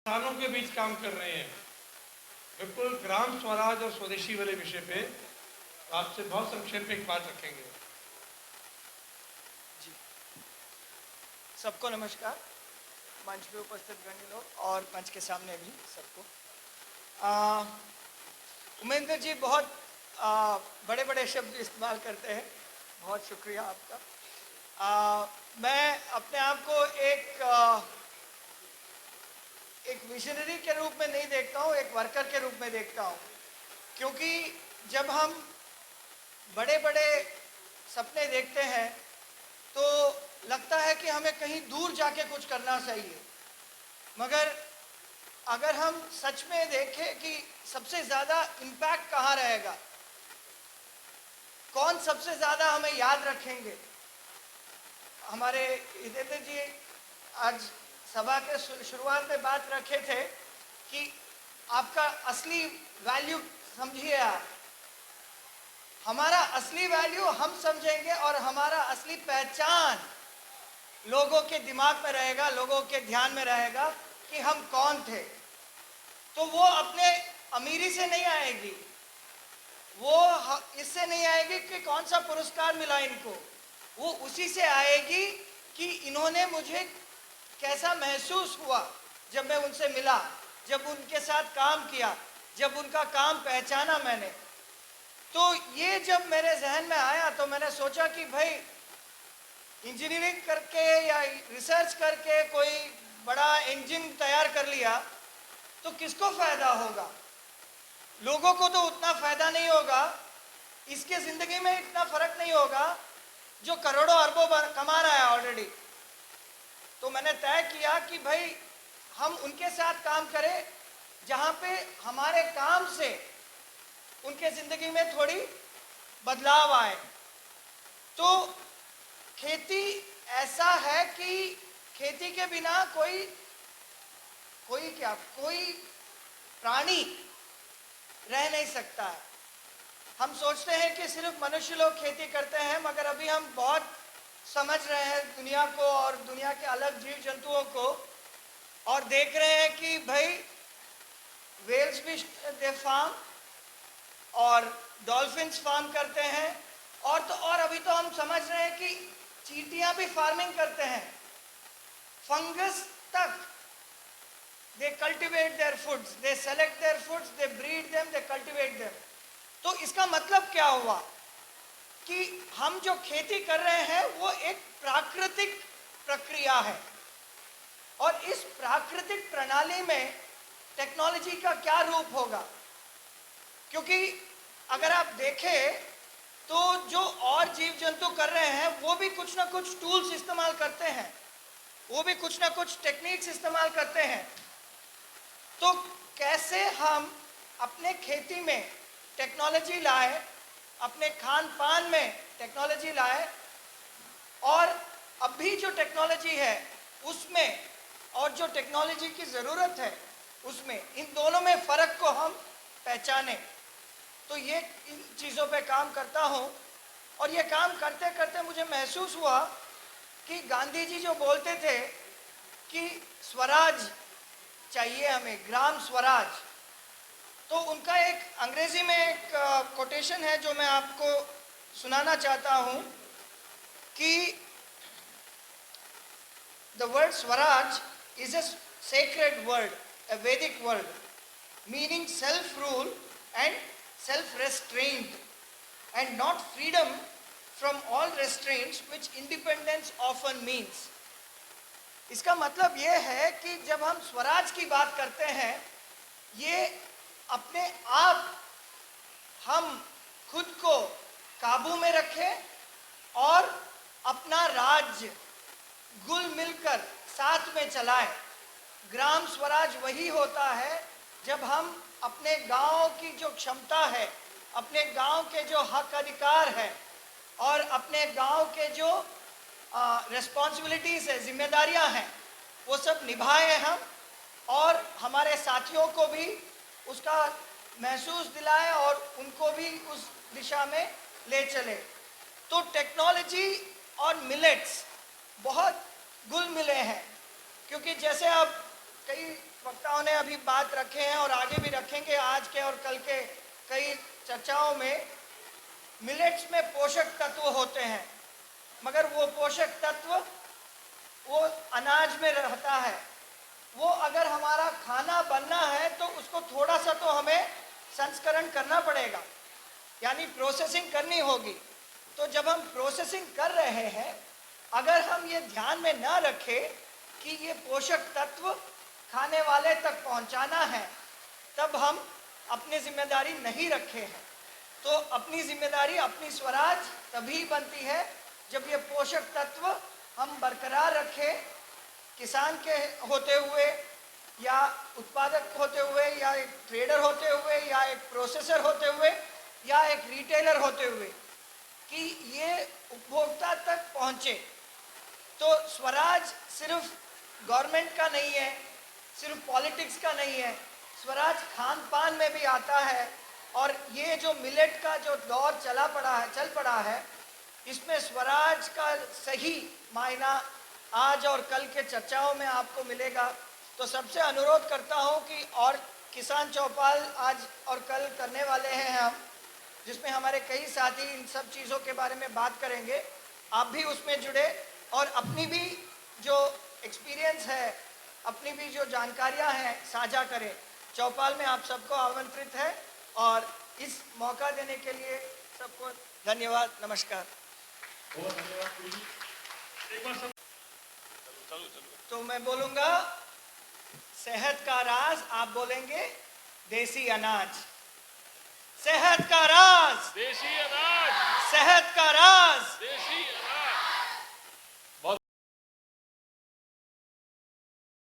किसानों के बीच काम कर रहे हैं, बिल्कुल ग्राम स्वराज और स्वदेशी वाले विषय पे आपसे बहुत संक्षेप में एक बात रखेंगे। जी, सबको नमस्कार। मंच पे उपस्थित गण्य लोग और मंच के सामने भी सबको। उमेंद्र जी बहुत बड़े बड़े शब्द इस्तेमाल करते हैं, बहुत शुक्रिया आपका। मैं अपने आप को एक विजनरी के रूप में नहीं देखता हूँ, एक वर्कर के रूप में देखता हूँ, क्योंकि जब हम बड़े बड़े सपने देखते हैं तो लगता है कि हमें कहीं दूर जाके कुछ करना चाहिए, मगर अगर हम सच में देखें कि सबसे ज़्यादा इम्पैक्ट कहाँ रहेगा, कौन सबसे ज़्यादा हमें याद रखेंगे। हमारे हितेंद्र जी आज सभा के शुरुआत में बात रखे थे कि आपका असली वैल्यू समझिए आप। हमारा असली वैल्यू हम समझेंगे और हमारा असली पहचान लोगों के दिमाग में रहेगा, लोगों के ध्यान में रहेगा कि हम कौन थे। तो वो अपने अमीरी से नहीं आएगी, वो इससे नहीं आएगी कि कौन सा पुरस्कार मिला इनको, वो उसी से आएगी कि इन्होंने मुझे कैसा महसूस हुआ जब मैं उनसे मिला, जब उनके साथ काम किया, जब उनका काम पहचाना मैंने। तो ये जब मेरे जहन में आया तो मैंने सोचा कि भाई इंजीनियरिंग करके या रिसर्च करके कोई बड़ा इंजन तैयार कर लिया तो किसको फ़ायदा होगा। लोगों को तो उतना फ़ायदा नहीं होगा, इसके ज़िंदगी में इतना फ़र्क नहीं होगा जो करोड़ों अरबों कमा रहा है ऑलरेडी। तो मैंने तय किया कि भाई हम उनके साथ काम करें जहाँ पे हमारे काम से उनके ज़िंदगी में थोड़ी बदलाव आए। तो खेती ऐसा है कि खेती के बिना कोई प्राणी रह नहीं सकता है। हम सोचते हैं कि सिर्फ मनुष्य लोग खेती करते हैं, मगर अभी हम बहुत समझ रहे हैं दुनिया को और दुनिया के अलग जीव जंतुओं को, और देख रहे हैं कि भाई वेल्स भी दे फार्म और डॉल्फिन्स फार्म करते हैं, और अभी तो हम समझ रहे हैं कि चींटियां भी फार्मिंग करते हैं, फंगस तक। They cultivate their foods, they select their foods, they breed them, they cultivate them. तो इसका मतलब क्या हुआ कि हम जो खेती कर रहे हैं वो एक प्राकृतिक प्रक्रिया है, और इस प्राकृतिक प्रणाली में टेक्नोलॉजी का क्या रूप होगा। क्योंकि अगर आप देखें तो जो और जीव जंतु कर रहे हैं वो भी कुछ ना कुछ टूल्स इस्तेमाल करते हैं, वो भी कुछ ना कुछ टेक्निक्स इस्तेमाल करते हैं। तो कैसे हम अपने खेती में टेक्नोलॉजी लाए, अपने खान पान में टेक्नोलॉजी लाए, और अभी जो टेक्नोलॉजी है उसमें और जो टेक्नोलॉजी की ज़रूरत है उसमें, इन दोनों में फ़र्क को हम पहचाने। तो ये इन चीज़ों पे काम करता हूँ, और ये काम करते करते मुझे महसूस हुआ कि गांधी जी जो बोलते थे कि स्वराज चाहिए हमें, ग्राम स्वराज, तो उनका एक अंग्रेजी में एक कोटेशन है जो मैं आपको सुनाना चाहता हूँ कि the word Swaraj is a sacred word, a Vedic word, meaning self-rule and self-restraint, and not freedom from all restraints which independence often means. इसका मतलब ये है कि जब हम स्वराज की बात करते हैं, ये अपने आप हम खुद को काबू में रखें और अपना राज्य घुल मिलकर साथ में चलाएं। ग्राम स्वराज वही होता है जब हम अपने गांव की जो क्षमता है, अपने गांव के जो हक अधिकार है और अपने गांव के जो रिस्पॉन्सिबिलिटीज़ है, जिम्मेदारियां हैं, वो सब निभाएं हम, और हमारे साथियों को भी उसका महसूस दिलाएं और उनको भी उस दिशा में ले चले। तो टेक्नोलॉजी और मिलेट्स बहुत घुल मिले हैं, क्योंकि जैसे आप कई वक्ताओं ने अभी बात रखे हैं और आगे भी रखेंगे आज के और कल के कई चर्चाओं में, मिलेट्स में पोषक तत्व होते हैं, मगर वो पोषक तत्व वो अनाज में रहता है। वो अगर हमारा खाना बनना है तो उसको थोड़ा सा तो हमें संस्करण करना पड़ेगा, यानी प्रोसेसिंग करनी होगी। तो जब हम प्रोसेसिंग कर रहे हैं, अगर हम ये ध्यान में ना रखें कि ये पोषक तत्व खाने वाले तक पहुंचाना है, तब हम अपनी जिम्मेदारी नहीं रखे हैं। तो अपनी जिम्मेदारी, अपनी स्वराज तभी बनती है जब ये पोषक तत्व हम बरकरार रखें, किसान के होते हुए या उत्पादक होते हुए या एक ट्रेडर होते हुए या एक प्रोसेसर होते हुए या एक रिटेलर होते हुए, कि ये उपभोक्ता तक पहुँचे। तो स्वराज सिर्फ गवर्नमेंट का नहीं है, सिर्फ पॉलिटिक्स का नहीं है, स्वराज खान पान में भी आता है। और ये जो मिलेट का जो दौर चल पड़ा है, इसमें स्वराज का सही मायना आज और कल के चर्चाओं में आपको मिलेगा। तो सबसे अनुरोध करता हूं कि और किसान चौपाल आज और कल करने वाले हैं हम, जिसमें हमारे कई साथी इन सब चीज़ों के बारे में बात करेंगे। आप भी उसमें जुड़े और अपनी भी जो एक्सपीरियंस है, अपनी भी जो जानकारियां हैं साझा करें। चौपाल में आप सबको आमंत्रित है और इस मौका देने के लिए सबको धन्यवाद। नमस्कार। बहुत धन्यवाद गुरु जी। एक बार सब तो मैं बोलूँगा सेहत का राज, आप बोलेंगे देसी अनाज। सेहत का राज, देशी अनाज, सेहत का राज, देशी अनाज।